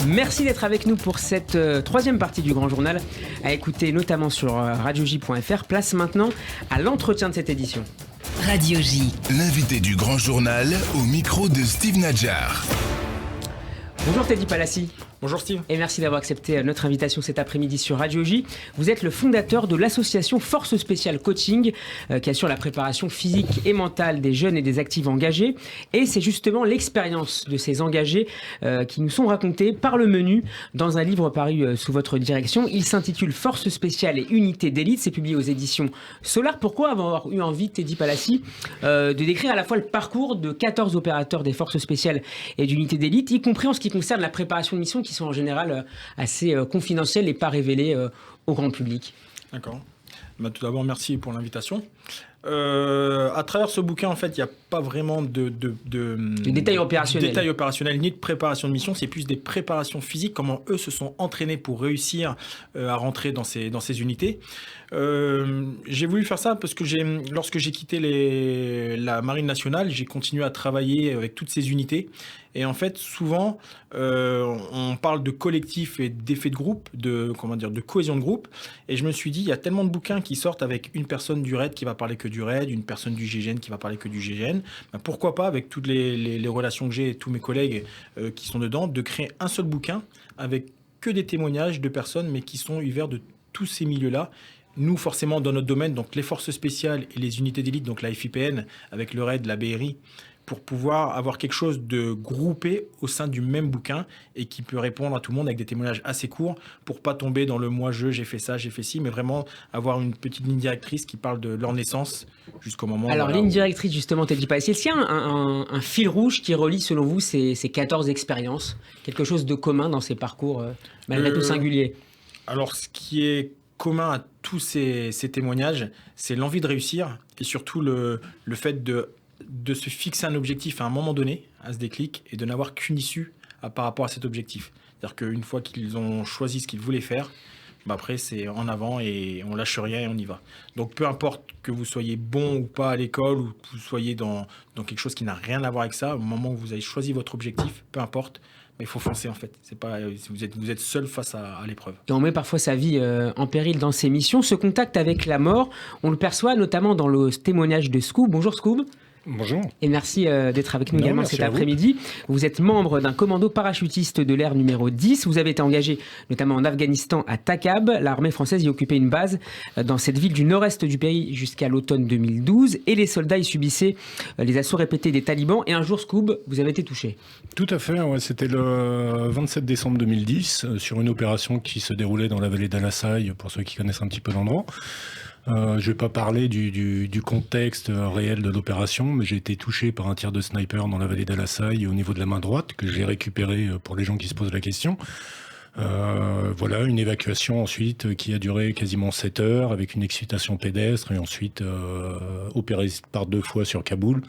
Merci d'être avec nous pour cette troisième partie du Grand Journal, à écouter notamment sur radioj.fr. Place maintenant à l'entretien de cette édition. Radio J. L'invité du Grand Journal au micro de Steve Nadjar. Bonjour Teddy Palassi. Bonjour Steve. Et merci d'avoir accepté notre invitation cet après-midi sur Radio J. Vous êtes le fondateur de l'association Force Spéciale Coaching qui assure la préparation physique et mentale des jeunes et des actifs engagés. Et c'est justement l'expérience de ces engagés qui nous sont racontés par le menu dans un livre paru sous votre direction. Il s'intitule Force Spéciale et Unité d'élite. C'est publié aux éditions Solar. Pourquoi avoir eu envie, Teddy Palassi, de décrire à la fois le parcours de 14 opérateurs des Forces Spéciales et d'Unité d'élite, y compris en ce qui concerne la préparation de missions qui sont en général assez confidentielles et pas révélées au grand public. D'accord. Tout d'abord, merci pour l'invitation. À travers ce bouquin, en fait, il n'y a pas vraiment de détails opérationnels ni de préparation de mission. C'est plus des préparations physiques, comment eux se sont entraînés pour réussir à rentrer dans ces unités. J'ai voulu faire ça parce que lorsque j'ai quitté la Marine nationale, j'ai continué à travailler avec toutes ces unités. Et en fait, souvent, on parle de collectif et d'effet de groupe, de cohésion de groupe. Et je me suis dit, il y a tellement de bouquins qui sortent avec une personne du RAID qui va parler que du RAID, une personne du GIGN qui va parler que du GIGN. Pourquoi pas, avec toutes les relations que j'ai et tous mes collègues qui sont dedans, de créer un seul bouquin avec que des témoignages de personnes, mais qui sont ouverts de tous ces milieux-là. Nous, forcément, dans notre domaine, donc les forces spéciales et les unités d'élite, donc la FIPN, avec le RAID, la BRI, pour pouvoir avoir quelque chose de groupé au sein du même bouquin et qui peut répondre à tout le monde avec des témoignages assez courts pour pas tomber dans le moi-je, j'ai fait ça, j'ai fait ci, mais vraiment avoir une petite ligne directrice qui parle de leur naissance jusqu'au moment... Alors, ligne directrice, justement, Teddy Palassi, est-ce qu'il y a un fil rouge qui relie, selon vous, ces 14 expériences? Quelque chose de commun dans ces parcours, malgré tout singuliers? Alors, ce qui est commun à tous ces témoignages, c'est l'envie de réussir et surtout le fait de se fixer un objectif à un moment donné, à ce déclic, et de n'avoir qu'une issue par rapport à cet objectif. C'est-à-dire qu'une fois qu'ils ont choisi ce qu'ils voulaient faire, après c'est en avant et on lâche rien et on y va. Donc peu importe que vous soyez bon ou pas à l'école ou que vous soyez dans quelque chose qui n'a rien à voir avec ça, au moment où vous avez choisi votre objectif, peu importe, il faut foncer en fait. C'est pas, vous êtes seul face à l'épreuve. Et on met parfois sa vie en péril dans ses missions. Ce contact avec la mort, on le perçoit notamment dans le témoignage de Scoob. Bonjour Scoob. Bonjour. Et merci d'être avec nous également cet après-midi. Vous êtes membre d'un commando parachutiste de l'air numéro 10. Vous avez été engagé notamment en Afghanistan à Takab. L'armée française y occupait une base dans cette ville du nord-est du pays jusqu'à l'automne 2012. Et les soldats y subissaient les assauts répétés des talibans. Et un jour, Scoob, vous avez été touché. Tout à fait, ouais, c'était le 27 décembre 2010 sur une opération qui se déroulait dans la vallée d'Al-Assaï, pour ceux qui connaissent un petit peu l'endroit. Je ne vais pas parler du contexte réel de l'opération, mais j'ai été touché par un tir de sniper dans la vallée d'Al-Assaï au niveau de la main droite, que j'ai récupéré pour les gens qui se posent la question. Voilà, une évacuation ensuite qui a duré quasiment 7 heures avec une excitation pédestre et ensuite opéré par 2 fois sur Kaboul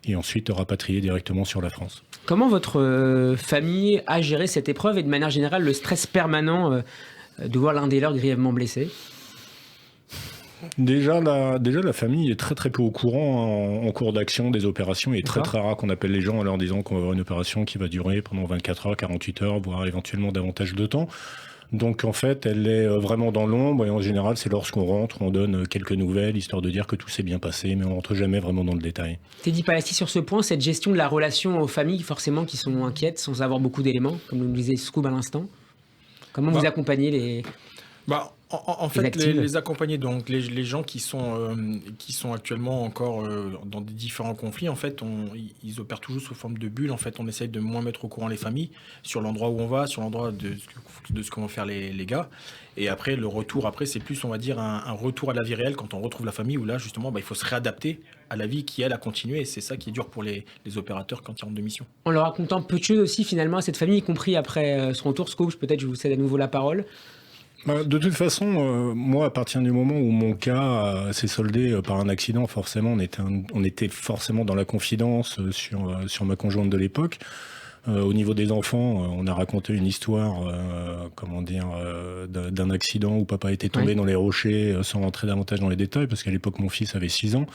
et ensuite rapatrié directement sur la France. Comment votre famille a géré cette épreuve et de manière générale le stress permanent de voir l'un des leurs grièvement blessé ? Déjà, la famille est très très peu au courant en cours d'action des opérations. Il est très très rare qu'on appelle les gens en leur disant qu'on va avoir une opération qui va durer pendant 24 heures, 48 heures, voire éventuellement davantage de temps. Donc en fait, elle est vraiment dans l'ombre et en général, c'est lorsqu'on rentre, on donne quelques nouvelles, histoire de dire que tout s'est bien passé, mais on rentre jamais vraiment dans le détail. Teddy Palassi, sur ce point, cette gestion de la relation aux familles, forcément, qui sont inquiètes, sans avoir beaucoup d'éléments, comme nous le disait Scoob à l'instant. Comment vous accompagnez les... En fait, les accompagner, donc les gens qui sont actuellement encore dans des différents conflits, en fait, ils opèrent toujours sous forme de bulles. En fait, on essaye de moins mettre au courant les familles sur l'endroit où on va, sur l'endroit de ce qu'on va faire les gars. Et après, le retour, c'est plus, on va dire, un retour à la vie réelle quand on retrouve la famille, où là, justement, il faut se réadapter à la vie qui, elle, a continué. Et c'est ça qui est dur pour les opérateurs quand ils rentrent de mission. En leur racontant peu de choses aussi, finalement, à cette famille, y compris après son retour, Scoob, peut-être je vous cède à nouveau la parole. De toute façon, moi, à partir du moment où mon cas s'est soldé par un accident, forcément, on était forcément dans la confidence sur ma conjointe de l'époque. Au niveau des enfants, on a raconté une histoire, d'un accident où papa était tombé dans les rochers, sans rentrer davantage dans les détails, parce qu'à l'époque, mon fils avait 6 ans.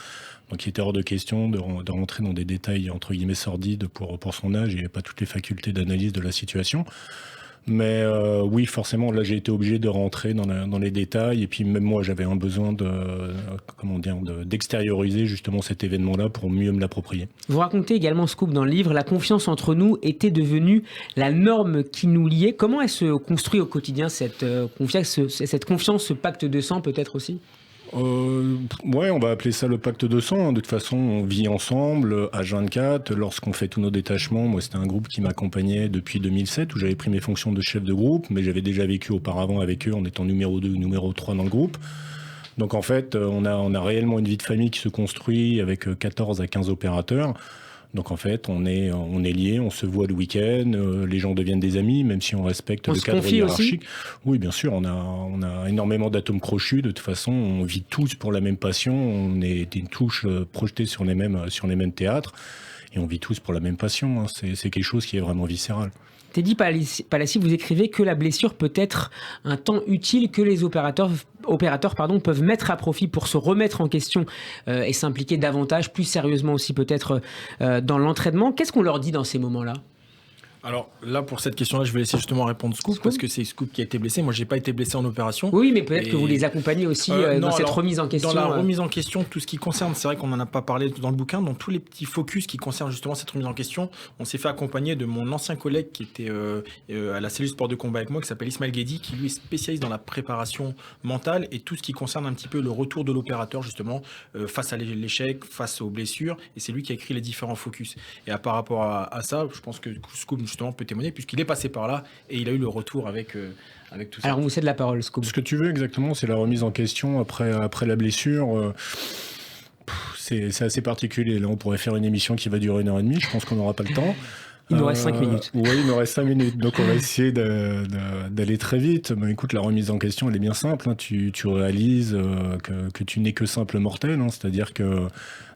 Donc, il était hors de question de rentrer dans des détails, entre guillemets, sordides pour son âge. Il n'avait pas toutes les facultés d'analyse de la situation. Mais oui, forcément, là, j'ai été obligé de rentrer dans les détails. Et puis même moi, j'avais un besoin d'extérioriser justement cet événement-là pour mieux me l'approprier. Vous racontez également, Scoop, dans le livre, la confiance entre nous était devenue la norme qui nous liait. Comment elle se construit au quotidien, cette confiance, ce pacte de sang peut-être aussi ? Ouais, on va appeler ça le pacte de sang. De toute façon, on vit ensemble, H24. Lorsqu'on fait tous nos détachements, moi, c'était un groupe qui m'accompagnait depuis 2007, où j'avais pris mes fonctions de chef de groupe, mais j'avais déjà vécu auparavant avec eux en étant numéro 2 ou numéro 3 dans le groupe. Donc, en fait, on a réellement une vie de famille qui se construit avec 14 à 15 opérateurs. Donc en fait, on est liés, on se voit le week-end, les gens deviennent des amis, même si on respecte le cadre hiérarchique. Oui, bien sûr, on a énormément d'atomes crochus. De toute façon, on vit tous pour la même passion. On est une touche projetée sur les mêmes théâtres, et on vit tous pour la même passion. Hein. C'est quelque chose qui est vraiment viscéral. Teddy Palassi, vous écrivez que la blessure peut être un temps utile que les opérateurs peuvent mettre à profit pour se remettre en question et s'impliquer davantage, plus sérieusement aussi peut-être dans l'entraînement. Qu'est-ce qu'on leur dit dans ces moments-là ? Alors là, pour cette question-là, je vais laisser justement répondre Scoop, parce que c'est Scoop qui a été blessé. Moi, j'ai pas été blessé en opération. Oui, mais peut-être que vous les accompagnez aussi dans cette remise en question. Dans la remise en question, tout ce qui concerne, c'est vrai qu'on n'en a pas parlé dans le bouquin, dans tous les petits focus qui concernent justement cette remise en question, on s'est fait accompagner de mon ancien collègue qui était à la cellule sport de combat avec moi, qui s'appelle Ismaël Guedi, qui lui est spécialiste dans la préparation mentale et tout ce qui concerne un petit peu le retour de l'opérateur justement face à l'échec, face aux blessures, et c'est lui qui a écrit les différents focus. Et par rapport à ça, je pense que Scoop justement peut témoigner puisqu'il est passé par là et il a eu le retour avec tout ça. Alors on vous cède la parole, Scoop. Ce que tu veux exactement, c'est la remise en question après la blessure. C'est assez particulier. Là, on pourrait faire une émission qui va durer 1h30. Je pense qu'on n'aura pas le temps. Il nous reste 5 minutes. Oui, il nous reste 5 minutes. Donc, on va essayer d'aller très vite. Mais écoute, la remise en question, elle est bien simple. Hein. Tu réalises que tu n'es que simple mortel. Hein. C'est-à-dire que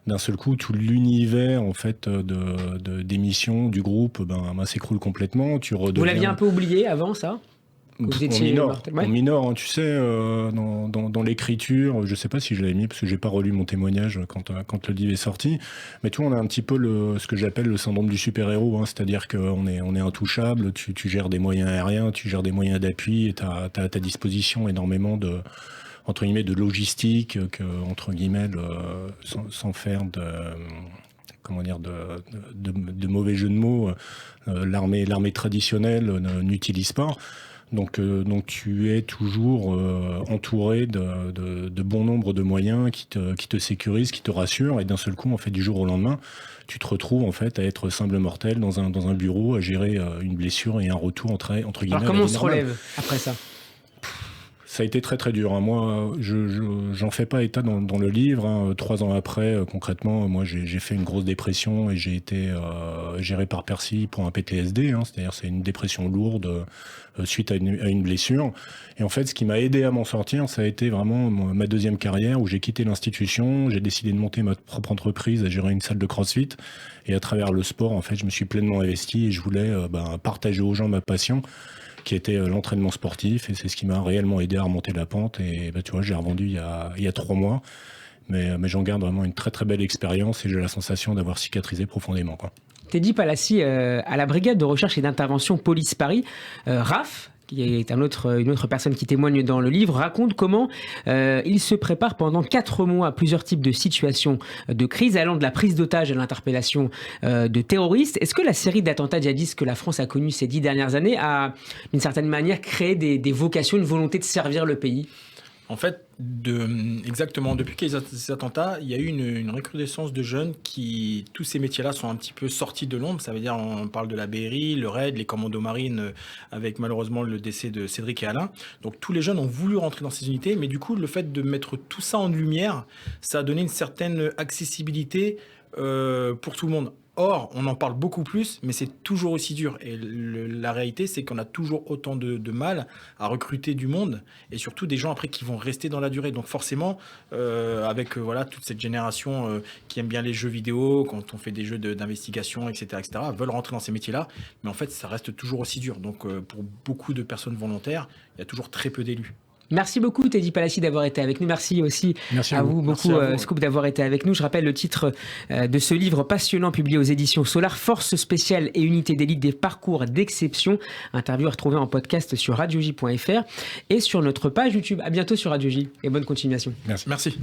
d'un seul coup, tout l'univers en fait, d'émission du groupe s'écroule complètement. Vous l'aviez un peu oublié avant ça ? On minore, hein, tu sais, dans l'écriture, je sais pas si je l'avais mis parce que j'ai pas relu mon témoignage quand le livre est sorti, mais tu vois, on a un petit peu ce que j'appelle le syndrome du super-héros, hein, c'est-à-dire qu'on est intouchable, tu gères des moyens aériens, tu gères des moyens d'appui, et t'as à ta disposition énormément de logistique, entre guillemets, sans faire de mauvais jeux de mots, l'armée traditionnelle n'utilise pas. Donc tu es toujours entouré de bon nombre de moyens qui te sécurisent, qui te rassurent, et d'un seul coup, en fait, du jour au lendemain, tu te retrouves en fait à être simple mortel dans un bureau, à gérer une blessure et un retour entre guillemets. Alors comment on se relève après ça ? Ça a été très très dur. Hein. Moi, j'en fais pas état dans le livre. Hein. 3 ans après, concrètement, moi j'ai fait une grosse dépression et j'ai été géré par Percy pour un PTSD. Hein. C'est-à-dire c'est une dépression lourde suite à une blessure. Et en fait, ce qui m'a aidé à m'en sortir, ça a été vraiment ma deuxième carrière où j'ai quitté l'institution. J'ai décidé de monter ma propre entreprise, à gérer une salle de CrossFit. Et à travers le sport, en fait, je me suis pleinement investi et je voulais partager aux gens ma passion, qui était l'entraînement sportif, et c'est ce qui m'a réellement aidé à remonter la pente. Et tu vois, j'ai revendu il y a 3 mois, mais j'en garde vraiment une très très belle expérience et j'ai la sensation d'avoir cicatrisé profondément, quoi. Teddy Palassi, à la brigade de recherche et d'intervention Police Paris, Raph, qui est une autre personne qui témoigne dans le livre, raconte comment il se prépare pendant 4 mois à plusieurs types de situations de crise, allant de la prise d'otages à l'interpellation de terroristes. Est-ce que la série d'attentats djihadistes que la France a connue ces 10 dernières années a, d'une certaine manière, créé des vocations, une volonté de servir le pays ? En fait, exactement, depuis qu'il y a ces attentats, il y a eu une recrudescence de jeunes qui, tous ces métiers-là sont un petit peu sortis de l'ombre. Ça veut dire, on parle de la BRI, le RAID, les commandos marines, avec malheureusement le décès de Cédric et Alain. Donc tous les jeunes ont voulu rentrer dans ces unités, mais du coup, le fait de mettre tout ça en lumière, ça a donné une certaine accessibilité pour tout le monde. Or, on en parle beaucoup plus, mais c'est toujours aussi dur. Et la réalité, c'est qu'on a toujours autant de mal à recruter du monde, et surtout des gens après qui vont rester dans la durée. Donc forcément, avec toute cette génération qui aime bien les jeux vidéo, quand on fait des jeux d'investigation, etc., veulent rentrer dans ces métiers-là. Mais en fait, ça reste toujours aussi dur. Donc pour beaucoup de personnes volontaires, il y a toujours très peu d'élus. Merci beaucoup Teddy Palassi d'avoir été avec nous. Merci aussi Merci à vous beaucoup vous. Scoop d'avoir été avec nous. Je rappelle le titre de ce livre passionnant publié aux éditions Solar, Force spéciale et unité d'élite des parcours d'exception. Interview à retrouver en podcast sur radioj.fr et sur notre page YouTube. À bientôt sur Radio J et bonne continuation. Merci.